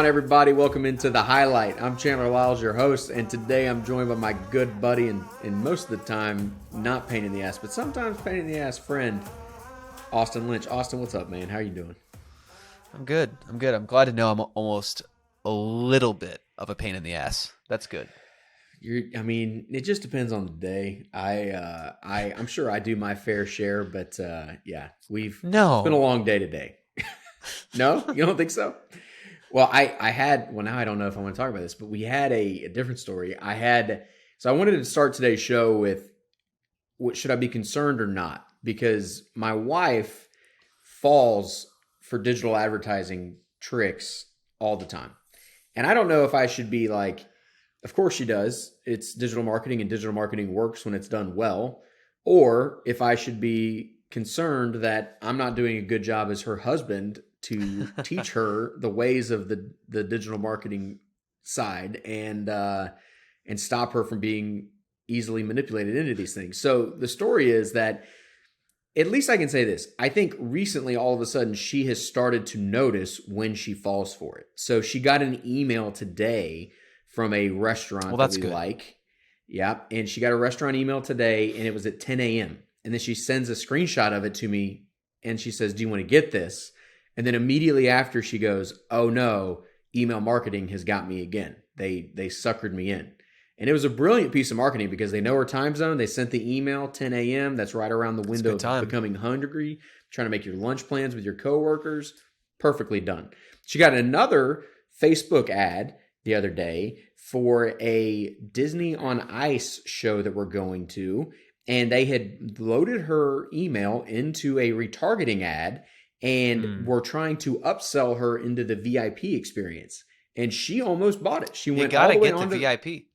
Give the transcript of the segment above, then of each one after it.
on, everybody? Welcome into The Highlight. I'm Chandler Lyles, your host, and today I'm joined by my good buddy and most of the time, not pain in the ass, but sometimes pain in the ass friend, Austin Lynch. Austin, what's up, man? How you doing? I'm good. I'm glad to know I'm almost a little bit of a pain in the ass. That's good. It just depends on the day. I'm sure I do my fair share, but yeah, it's been a long day today. No, you don't think so? Well, now I don't know if I want to talk about this, but we had a different story. So I wanted to start today's show with should I be concerned or not? Because my wife falls for digital advertising tricks all the time. And I don't know if I should be like, of course she does. It's digital marketing and digital marketing works when it's done well. Or if I should be concerned that I'm not doing a good job as her husband to teach her the ways of the digital marketing side and stop her from being easily manipulated into these things. So the story is that, at least I can say this, I think recently all of a sudden she has started to notice when she falls for it. So she got an email today from a restaurant that we good. like. Yeah, and she got a restaurant email today and it was at 10 a.m. And then she sends a screenshot of it to me and she says, "Do you want to get this?" And then immediately after she goes, "Oh no, email marketing has got me again. They suckered me in." And it was a brilliant piece of marketing because they know her time zone. They sent the email 10 a.m. That's right around the window of becoming hungry, trying to make your lunch plans with your coworkers. Perfectly done. She got another Facebook ad the other day for a Disney on Ice show that we're going to. And they had loaded her email into a retargeting ad and were trying to upsell her into the VIP experience. And she almost bought it. She went all the way on to VIP.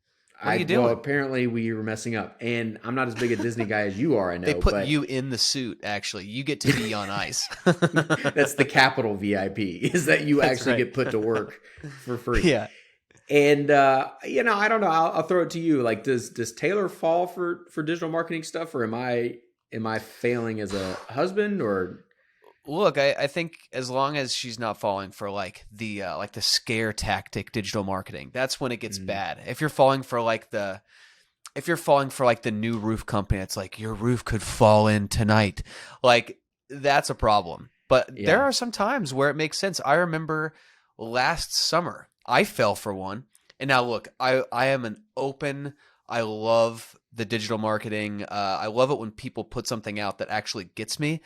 What are you doing? Well, apparently we were messing up. And I'm not as big a Disney guy as you are, I know. They put you in the suit, actually. You get to be on ice. That's the capital VIP, is that you actually get put to work for free. Yeah. And, I don't know. I'll throw it to you. Like, does Taylor fall for digital marketing stuff, or am I failing as a husband, or... Look, I think as long as she's not falling for the scare tactic digital marketing, that's when it gets bad. If you're falling for the new roof company, it's like your roof could fall in tonight. Like, that's a problem. But there are some times where it makes sense. I remember last summer I fell for one. And now look, I am I love the digital marketing. I love it when people put something out that actually gets me.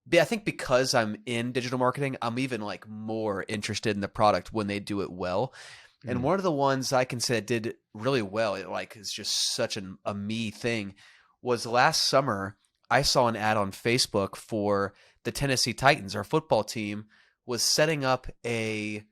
I think because I'm in digital marketing, I'm even more interested in the product when they do it well. And one of the ones I can say that did really well, it is just such a me thing, was last summer. I saw an ad on Facebook for the Tennessee Titans. Our football team was setting up a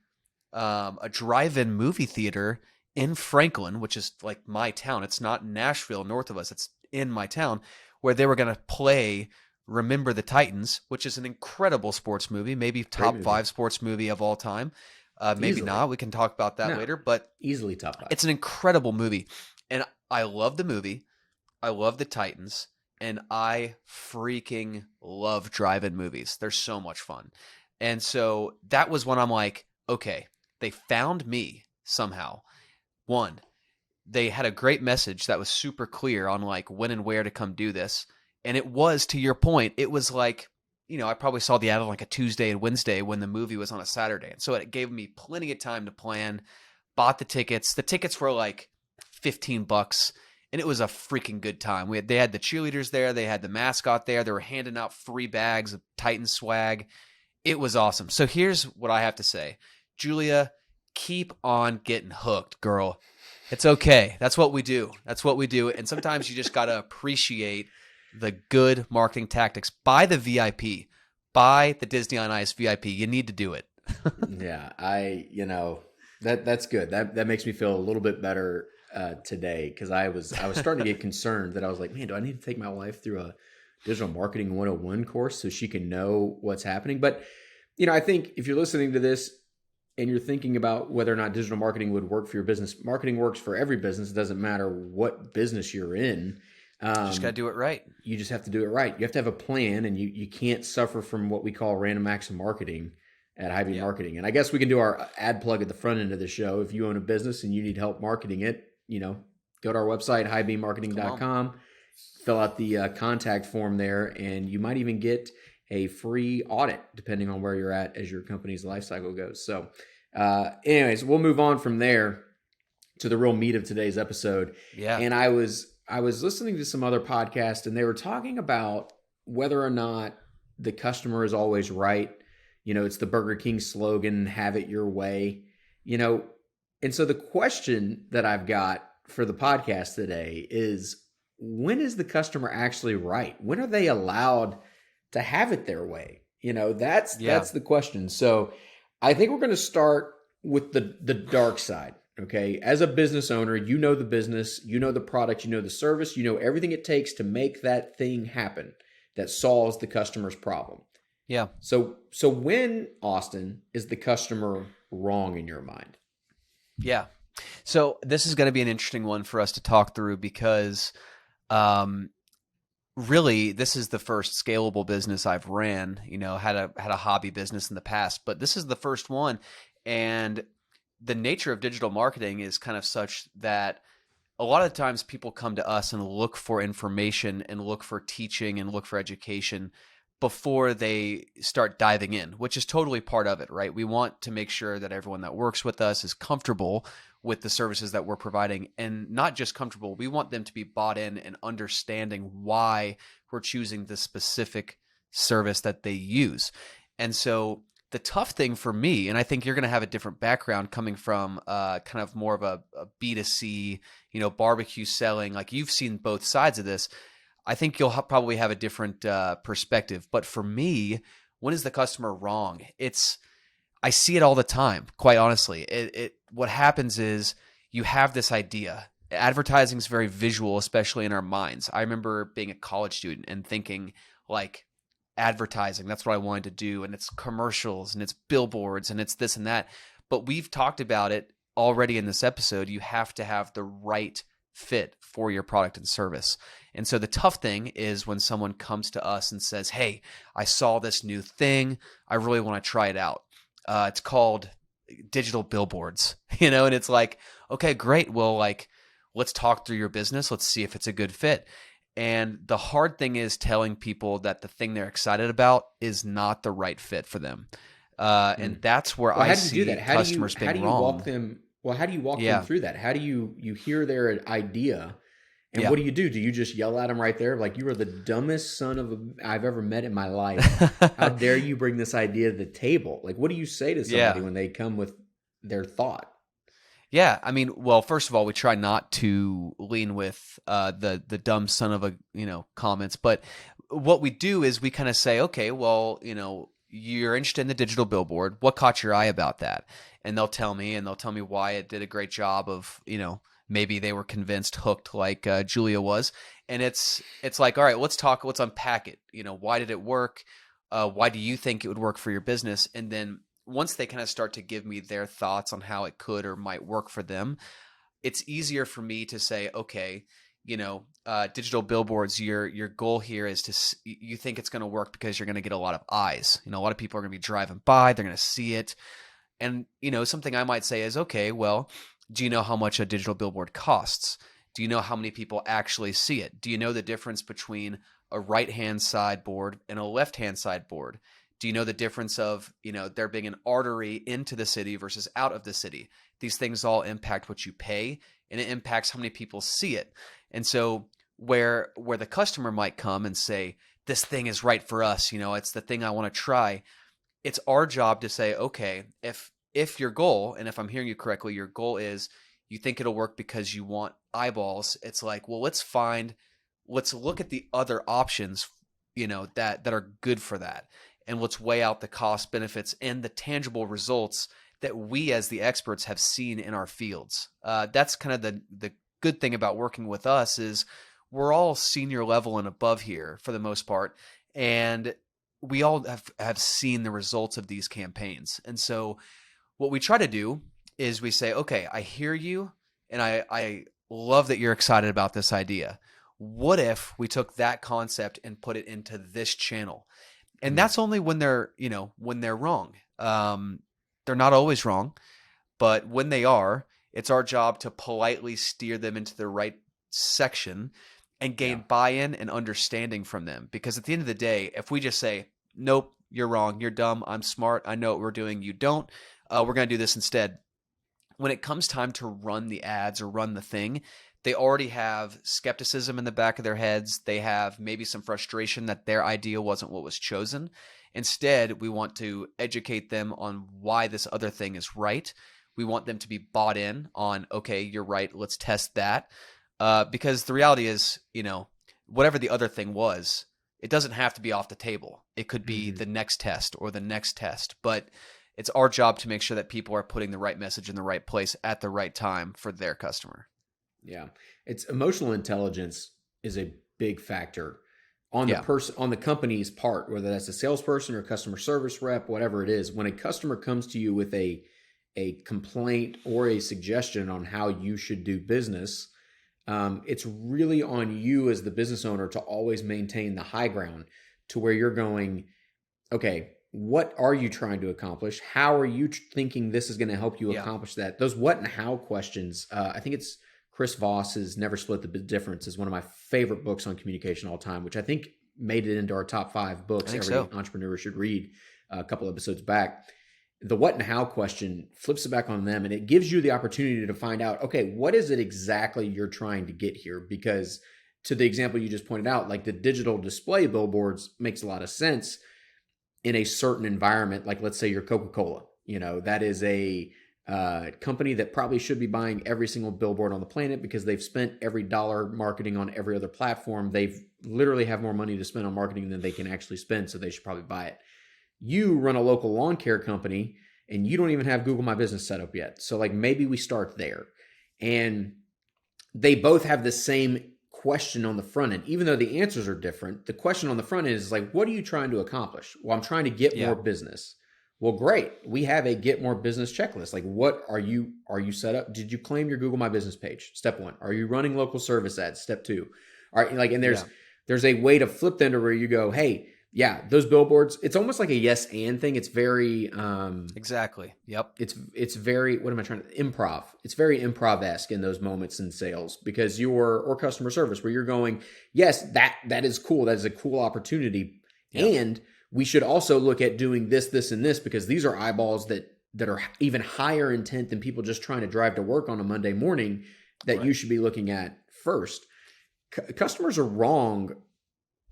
drive-in movie theater in Franklin, which is my town. It's not Nashville north of us. It's in my town, where they were going to play Remember the Titans, which is an incredible sports movie, maybe top 5 sports movie of all time. Maybe not. We can talk about that later, but easily top 5. It's an incredible movie. And I love the movie. I love the Titans. And I freaking love drive-in movies. They're so much fun. And so that was when I'm like, okay, they found me somehow. One, they had a great message that was super clear on when and where to come do this. And it was, to your point, it was I probably saw the ad on a Tuesday and Wednesday when the movie was on a Saturday. And so it gave me plenty of time to plan, bought the tickets. The tickets were $15, and it was a freaking good time. They had the cheerleaders there. They had the mascot there. They were handing out free bags of Titan swag. It was awesome. So here's what I have to say. Julia, keep on getting hooked, girl. It's okay. That's what we do. And sometimes you just got to appreciate the good marketing tactics. Buy the VIP. Buy the Disney on Ice VIP. You need to do it. Yeah, that's good. That makes me feel a little bit better today, because I was starting to get concerned that I was like, man, do I need to take my wife through a digital marketing 101 course so she can know what's happening? But I think if you're listening to this and you're thinking about whether or not digital marketing would work for your business, marketing works for every business. It doesn't matter what business you're in. You just got to do it right. You just have to do it right. You have to have a plan, and you can't suffer from what we call random acts of marketing at High Beam Marketing. And I guess we can do our ad plug at the front end of the show. If you own a business and you need help marketing it, go to our website, highbeammarketing.com, fill out the contact form there, and you might even get a free audit depending on where you're at as your company's life cycle goes. So anyways, we'll move on from there to the real meat of today's episode. Yeah. And I was listening to some other podcasts, and they were talking about whether or not the customer is always right. It's the Burger King slogan, have it your way, And so the question that I've got for the podcast today is, when is the customer actually right? When are they allowed to have it their way? That's the question. So I think we're going to start with the dark side. Okay. As a business owner, you know the business, you know the product, you know the service, you know everything it takes to make that thing happen that solves the customer's problem. Yeah. So when, Austin, is the customer wrong in your mind? Yeah. So this is going to be an interesting one for us to talk through because really this is the first scalable business I've ran, had a hobby business in the past, but this is the first one. And the nature of digital marketing is kind of such that a lot of times people come to us and look for information and look for teaching and look for education before they start diving in, which is totally part of it, right? We want to make sure that everyone that works with us is comfortable with the services that we're providing, and not just comfortable. We want them to be bought in and understanding why we're choosing the specific service that they use. And so the tough thing for me, and I think you're going to have a different background coming from kind of more of a B2C, barbecue selling, like you've seen both sides of this. I think you'll probably have a different perspective. But for me, when is the customer wrong? I see it all the time, quite honestly. What happens is you have this idea. Advertising is very visual, especially in our minds. I remember being a college student and thinking like advertising, that's what I wanted to do. And it's commercials and it's billboards and it's this and that. But we've talked about it already in this episode. You have to have the right fit for your product and service. And so the tough thing is when someone comes to us and says, hey, I saw this new thing. I really want to try it out. It's called digital billboards, and it's like, okay, great. Well, let's talk through your business. Let's see if it's a good fit. And the hard thing is telling people that the thing they're excited about is not the right fit for them. And that's where I see customers being wrong. How do you walk them through that? How do you hear their idea? And what do? Do you just yell at them right there? Like, you are the dumbest I've ever met in my life. How dare you bring this idea to the table? Like, what do you say to somebody when they come with their thought? Yeah. I mean, well, first of all, we try not to lean with the dumb son of a, comments. But what we do is we kind of say, okay, well, you're interested in the digital billboard. What caught your eye about that? And they'll tell me why it did a great job of, maybe they were convinced, hooked like Julia was. And it's like, all right, let's unpack it. Why did it work? Why do you think it would work for your business? And then once they kind of start to give me their thoughts on how it could or might work for them, it's easier for me to say, okay, digital billboards, your goal here is you think it's going to work because you're going to get a lot of eyes. A lot of people are going to be driving by, they're going to see it. And, something I might say is, okay, well, do you know how much a digital billboard costs? Do you know how many people actually see it? Do you know the difference between a right-hand side board and a left-hand side board? Do you know the difference of, there being an artery into the city versus out of the city? These things all impact what you pay, and it impacts how many people see it. And so where the customer might come and say, this thing is right for us, it's the thing I want to try. It's our job to say, okay, if your goal, and if I'm hearing you correctly, your goal is you think it'll work because you want eyeballs. It's like, well, let's look at the other options, that are good for that. And let's weigh out the cost benefits and the tangible results that we as the experts have seen in our fields. That's kind of the good thing about working with us is we're all senior level and above here for the most part. And we all have seen the results of these campaigns. And so what we try to do is we say, okay, I hear you, and I love that you're excited about this idea. What if we took that concept and put it into this channel? And that's only when they're wrong. They're not always wrong, but when they are, it's our job to politely steer them into the right section and gain buy-in and understanding from them. Because at the end of the day, if we just say, nope, you're wrong, you're dumb, I'm smart, I know what we're doing, you don't, we're going to do this instead. When it comes time to run the ads or run the thing, they already have skepticism in the back of their heads. They have maybe some frustration that their idea wasn't what was chosen. Instead, we want to educate them on why this other thing is right. We want them to be bought in on, okay, you're right, let's test that. Because the reality is, whatever the other thing was, it doesn't have to be off the table. It could be the next test or the next test, but it's our job to make sure that people are putting the right message in the right place at the right time for their customer. Yeah. It's emotional intelligence is a big factor on the person, on the company's part, whether that's a salesperson or customer service rep, whatever it is. When a customer comes to you with a complaint or a suggestion on how you should do business, it's really on you as the business owner to always maintain the high ground to where you're going, okay, what are you trying to accomplish? How are you thinking this is going to help you accomplish that? Those what and how questions, I think it's Chris Voss's Never Split the Difference is one of my favorite books on communication all time, which I think made it into our top 5 books every entrepreneur should read a couple episodes back. The what and how question flips it back on them, and it gives you the opportunity to find out, okay, what is it exactly you're trying to get here? Because to the example you just pointed out, like the digital display billboards makes a lot of sense in a certain environment. Like let's say you're Coca-Cola, that is a company that probably should be buying every single billboard on the planet because they've spent every dollar marketing on every other platform. They've literally have more money to spend on marketing than they can actually spend, so they should probably buy it. You run a local lawn care company and you don't even have Google My Business set up yet. So like maybe we start there. And they both have the same question on the front end, even though the answers are different. The question on the front end is like, what are you trying to accomplish? Well, I'm trying to get more business. Well, great. We have a get more business checklist. Like what are you set up? Did you claim your Google My Business page? Step 1. Are you running local service ads? Step 2. All right. Like, and there's a way to flip them to where you go, hey, yeah, those billboards, it's almost like a yes and thing. It's very exactly. Yep. It's very, what am I trying to improv? It's very improv-esque in those moments in sales because or customer service where you're going, yes, that is cool. That is a cool opportunity. Yep. And we should also look at doing this, this, and this because these are eyeballs that are even higher intent than people just trying to drive to work on a Monday morning that you should be looking at first. Customers are wrong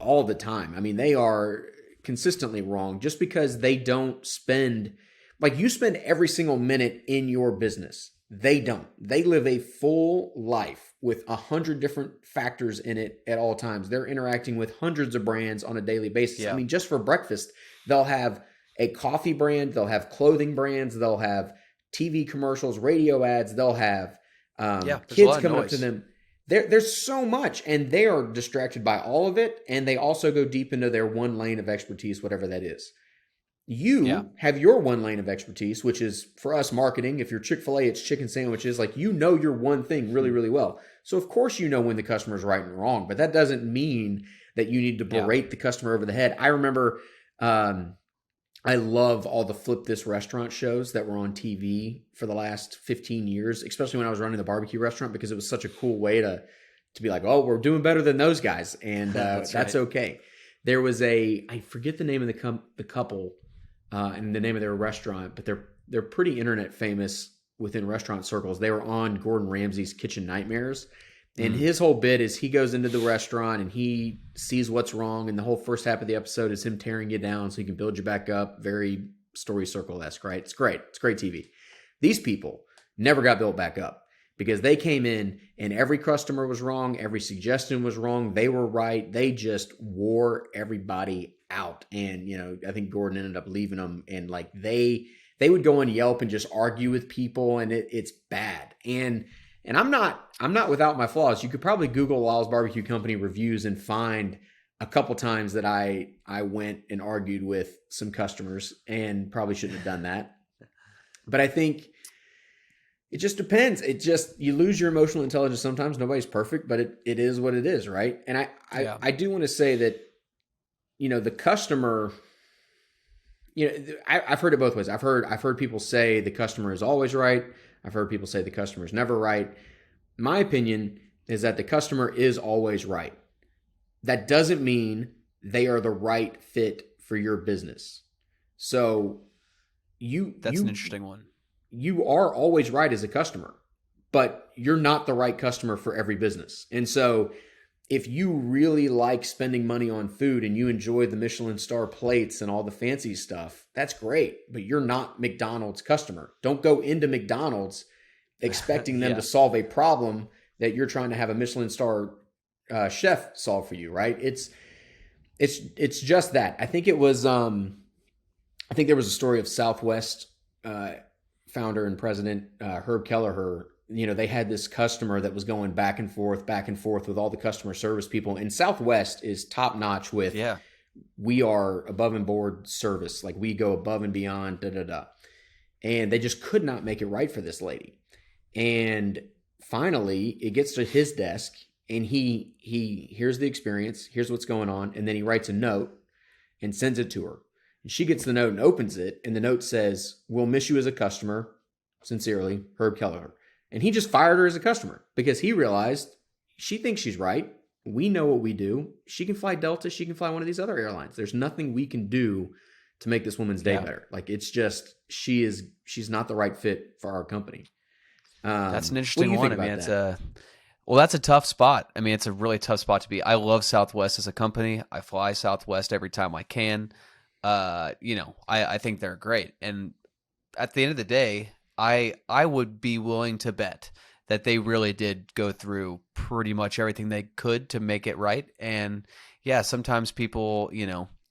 all the time. I mean, they are consistently wrong just because they don't spend, like you spend every single minute in your business. They don't. They live a full life with 100 different factors in it at all times. They're interacting with hundreds of brands on a daily basis. Yeah. I mean, just for breakfast, they'll have a coffee brand, they'll have clothing brands, they'll have TV commercials, radio ads, they'll have kids coming up to them. There's so much, and they are distracted by all of it, and they also go deep into their one lane of expertise, whatever that is. You have your one lane of expertise, which is, for us, marketing. If you're Chick-fil-A, it's chicken sandwiches. Like, your one thing really, really well. So, of course, when the customer's right and wrong, but that doesn't mean that you need to berate the customer over the head. I remember I love all the Flip This Restaurant shows that were on TV for the last 15 years, especially when I was running the barbecue restaurant, because it was such a cool way to be like, oh, we're doing better than those guys. And that's okay. There was I forget the name of the couple and the name of their restaurant, but they're pretty internet famous within restaurant circles. They were on Gordon Ramsay's Kitchen Nightmares. And his whole bit is he goes into the restaurant and he sees what's wrong. And the whole first half of the episode is him tearing you down so he can build you back up. Very story circle-esque, right? It's great. It's great TV. These people never got built back up because they came in and every customer was wrong. Every suggestion was wrong. They were right. They just wore everybody out. And, I think Gordon ended up leaving them. And like they would go on Yelp and just argue with people, and it's bad. And I'm not without my flaws. You could probably Google Lyles Barbecue Company reviews and find a couple times that I went and argued with some customers and probably shouldn't have done that. But I think it just depends. You lose your emotional intelligence sometimes. Nobody's perfect, but it is what it is, right? And I do want to say that, the customer, I've heard it both ways. I've heard people say the customer is always right. I've heard people say the customer is never right. My opinion is that the customer is always right. That doesn't mean they are the right fit for your business. So that's an interesting one. You are always right as a customer, but you're not the right customer for every business. And so if you really like spending money on food and you enjoy the Michelin star plates and all the fancy stuff, that's great, but you're not McDonald's customer. Don't go into McDonald's expecting them to solve a problem that you're trying to have a Michelin star chef solve for you, right? It's just that. I think it was I think there was a story of Southwest founder and president Herb Kelleher. They had this customer that was going back and forth with all the customer service people. And Southwest is top notch with, we are above and board service. Like we go above and beyond, And they just could not make it right for this lady. And finally it gets to his desk and he hears the experience, here's what's going on. And then he writes a note and sends it to her. And she gets the note and opens it. And the note says, "We'll miss you as a customer. Sincerely, Herb Kelleher." And he just fired her as a customer because he realized she thinks she's right. We know what we do. She can fly Delta. She can fly one of these other airlines. There's nothing we can do to make this woman's day better. Like it's just, she's not the right fit for our company. That's an interesting one. I mean, that's a tough spot. I mean, it's a really tough spot to be. I love Southwest as a company. I fly Southwest every time I can. I think they're great. And at the end of the day, I would be willing to bet that they really did go through pretty much everything they could to make it right. And yeah, sometimes people,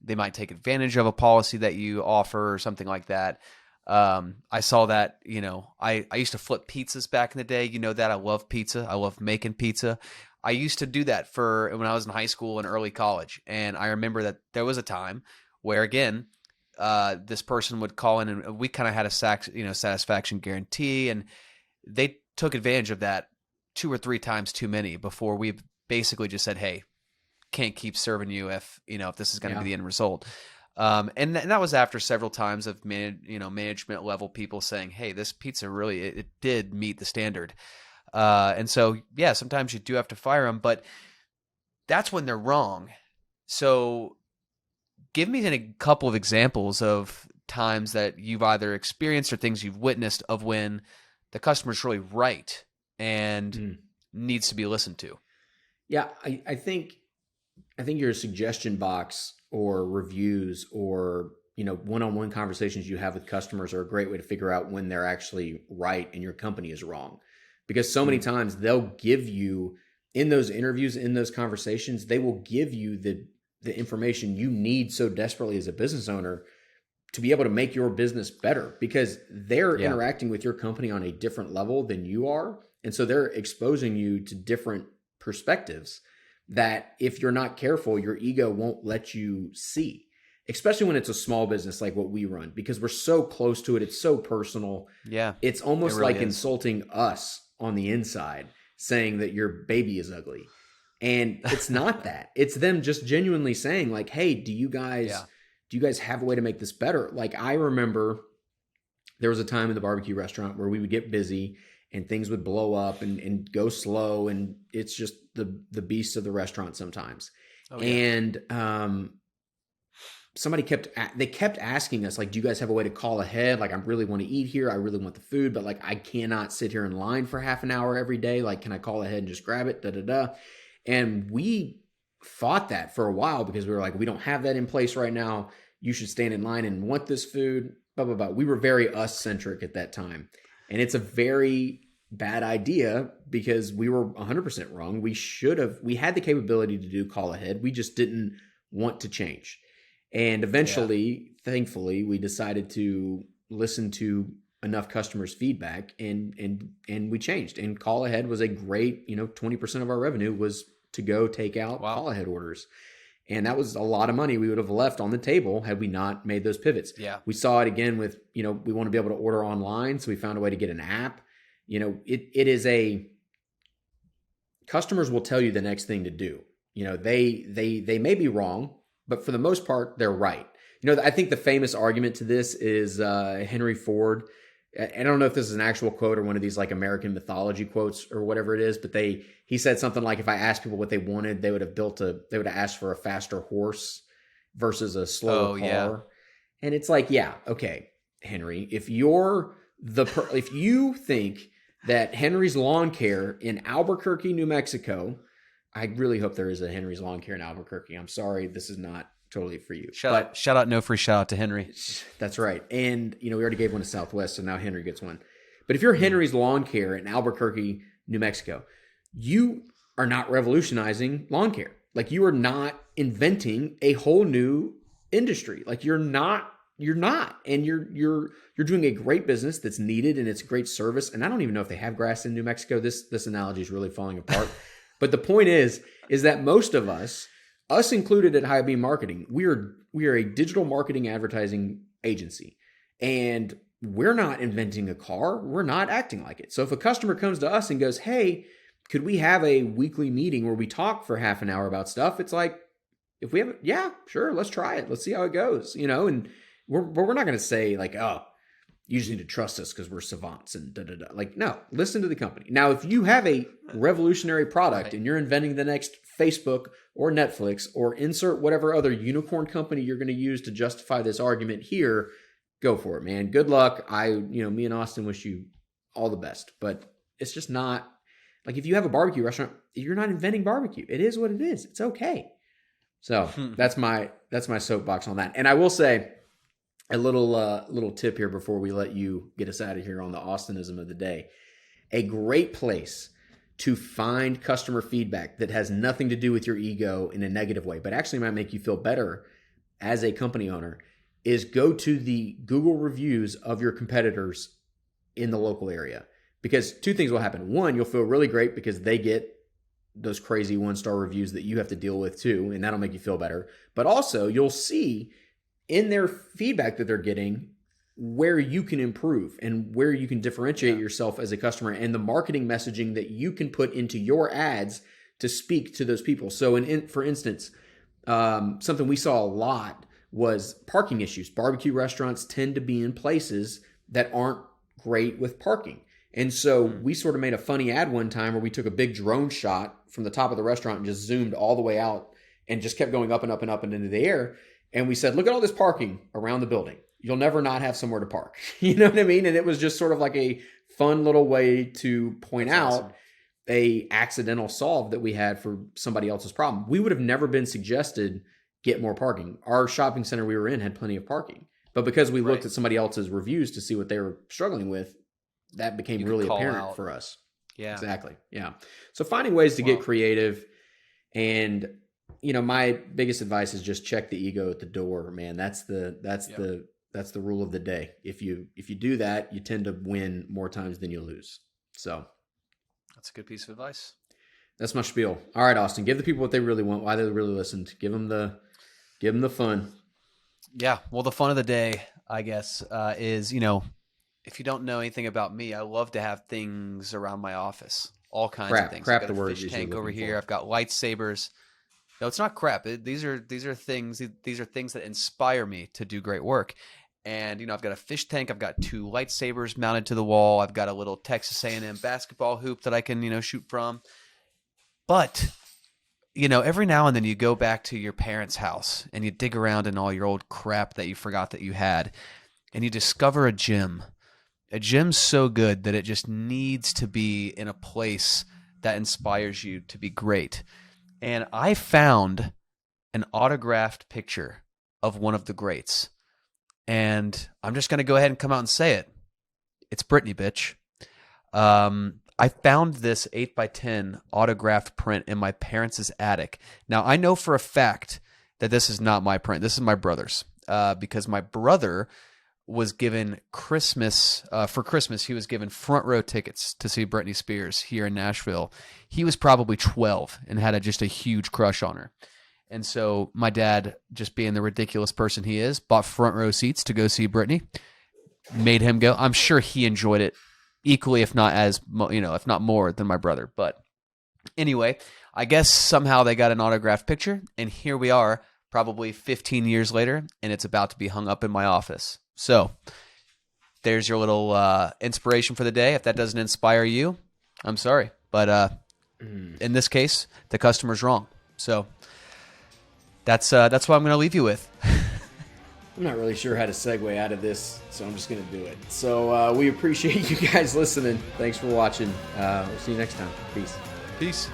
they might take advantage of a policy that you offer or something like that. I saw that, I used to flip pizzas back in the day. That I love pizza. I love making pizza. I used to do that when I was in high school and early college. And I remember that there was a time where, again, this person would call in and we kind of had a satisfaction guarantee, and they took advantage of that 2 or 3 times too many before we basically just said, "Hey, can't keep serving you if this is going to be the end result." And that was after several times of management level people saying, "Hey, this pizza really it did meet the standard." And so sometimes you do have to fire them, but that's when they're wrong. So give me a couple of examples of times that you've either experienced or things you've witnessed of when the customer's really right and needs to be listened to. Yeah, I think your suggestion box or reviews or one-on-one conversations you have with customers are a great way to figure out when they're actually right and your company is wrong. Because so many times they'll give you, in those interviews, in those conversations, they will give you the information you need so desperately as a business owner to be able to make your business better, because they're interacting with your company on a different level than you are. And so they're exposing you to different perspectives that if you're not careful, your ego won't let you see, especially when it's a small business like what we run, because we're so close to it. It's so personal. Yeah. It's almost like insulting us on the inside, saying that your baby is ugly. And it's not that. It's them just genuinely saying like, "Hey, do you guys have a way to make this better?" Like I remember there was a time in the barbecue restaurant where we would get busy and things would blow up and go slow. And it's just the beast of the restaurant sometimes. And somebody kept asking us, like, "Do you guys have a way to call ahead? Like, I really want to eat here. I really want the food, but like, I cannot sit here in line for half an hour every day. Like, can I call ahead and just grab it? And we fought that for a while because we were like, "We don't have that in place right now. You should stand in line and want this food, blah, blah, blah." We were very us-centric at that time. And it's a very bad idea because we were 100% wrong. We had the capability to do call ahead. We just didn't want to change. And eventually, thankfully, we decided to listen to enough customers' feedback and we changed. And call ahead was a great, 20% of our revenue was to go take out call ahead orders. And that was a lot of money we would have left on the table had we not made those pivots. Yeah. We saw it again with, we want to be able to order online. So we found a way to get an app. It is customers will tell you the next thing to do. They may be wrong, but for the most part, they're right. I think the famous argument to this is Henry Ford. I don't know if this is an actual quote or one of these like American mythology quotes or whatever it is, but he said something like, if I asked people what they wanted, they would have asked for a faster horse versus a slower car. Yeah. And it's like, yeah, okay, Henry, if you think that Henry's Lawn Care in Albuquerque, New Mexico, I really hope there is a Henry's Lawn Care in Albuquerque. I'm sorry, this is not totally for you. Shout out, no free shout out to Henry. That's right. And, we already gave one to Southwest, so now Henry gets one. But if you're Henry's Lawn Care in Albuquerque, New Mexico, you are not revolutionizing lawn care. Like, you are not inventing a whole new industry. Like, you're not. And you're doing a great business that's needed, and it's great service. And I don't even know if they have grass in New Mexico. This analogy is really falling apart. But the point is that most of us included at High Beam Marketing, we are a digital marketing advertising agency, and we're not inventing a car. We're not acting like it. So if a customer comes to us and goes, "Hey, could we have a weekly meeting where we talk for half an hour about stuff?" It's like, if we have, yeah, sure, let's try it. Let's see how it goes, and we're not going to say like, "Oh, you just need to trust us because we're savants," and da da da. Like, no, listen to the company. Now, if you have a revolutionary product right, and you're inventing the next Facebook or Netflix or insert whatever other unicorn company you're going to use to justify this argument here, go for it, man. Good luck. Me and Austin wish you all the best, but it's just not like, if you have a barbecue restaurant, you're not inventing barbecue. It is what it is. It's okay. So that's my soapbox on that. And I will say a little tip here before we let you get us out of here on the Austinism of the day. A great place to find customer feedback that has nothing to do with your ego in a negative way, but actually might make you feel better as a company owner, is go to the Google reviews of your competitors in the local area. Because two things will happen. One, you'll feel really great because they get those crazy 1-star reviews that you have to deal with too, and that'll make you feel better. But also, you'll see in their feedback that they're getting where you can improve and where you can differentiate yourself as a customer, and the marketing messaging that you can put into your ads to speak to those people. So for instance, something we saw a lot was parking issues. Barbecue restaurants tend to be in places that aren't great with parking. And so we sort of made a funny ad one time where we took a big drone shot from the top of the restaurant and just zoomed all the way out and just kept going up and up and up and into the air. And we said, look at all this parking around the building. You'll never not have somewhere to park. You know what I mean? And it was just sort of like a fun little way to point out a accidental solve that we had for somebody else's problem. We would have never been suggested get more parking. Our shopping center we were in had plenty of parking. But because we looked at somebody else's reviews to see what they were struggling with, that became really apparent for us. Yeah. Exactly. Yeah. So finding ways to get creative, and my biggest advice is just check the ego at the door, man. That's the rule of the day. If you do that, you tend to win more times than you lose. So that's a good piece of advice. That's my spiel. All right, Austin, give the people what they really want, why they really listened. Give them the fun. Yeah. Well, the fun of the day, I guess, is, if you don't know anything about me, I love to have things around my office. All kinds of things. I've got a fish tank over here. I've got lightsabers. No, it's not crap. These are things. These are things that inspire me to do great work. And I've got a fish tank. I've got 2 lightsabers mounted to the wall. I've got a little Texas A&M basketball hoop that I can shoot from. But every now and then you go back to your parents' house and you dig around in all your old crap that you forgot that you had, and you discover a gem. A gem's so good that it just needs to be in a place that inspires you to be great. And I found an autographed picture of one of the greats. And I'm just going to go ahead and come out and say it. It's Brittany, bitch. I found this 8x10 autographed print in my parents' attic. Now, I know for a fact that this is not my print. This is my brother's. Because my brother was given for Christmas, he was given front row tickets to see Britney Spears here in Nashville. He was probably 12 and had just a huge crush on her. And so my dad, just being the ridiculous person he is, bought front row seats to go see Britney, made him go. I'm sure he enjoyed it equally, if not if not more than my brother. But anyway, I guess somehow they got an autographed picture, and here we are probably 15 years later, and it's about to be hung up in my office. So there's your little inspiration for the day. If that doesn't inspire you, I'm sorry. But in this case, the customer's wrong. So that's what I'm going to leave you with. I'm not really sure how to segue out of this, so I'm just going to do it. So we appreciate you guys listening. Thanks for watching. We'll see you next time. Peace. Peace.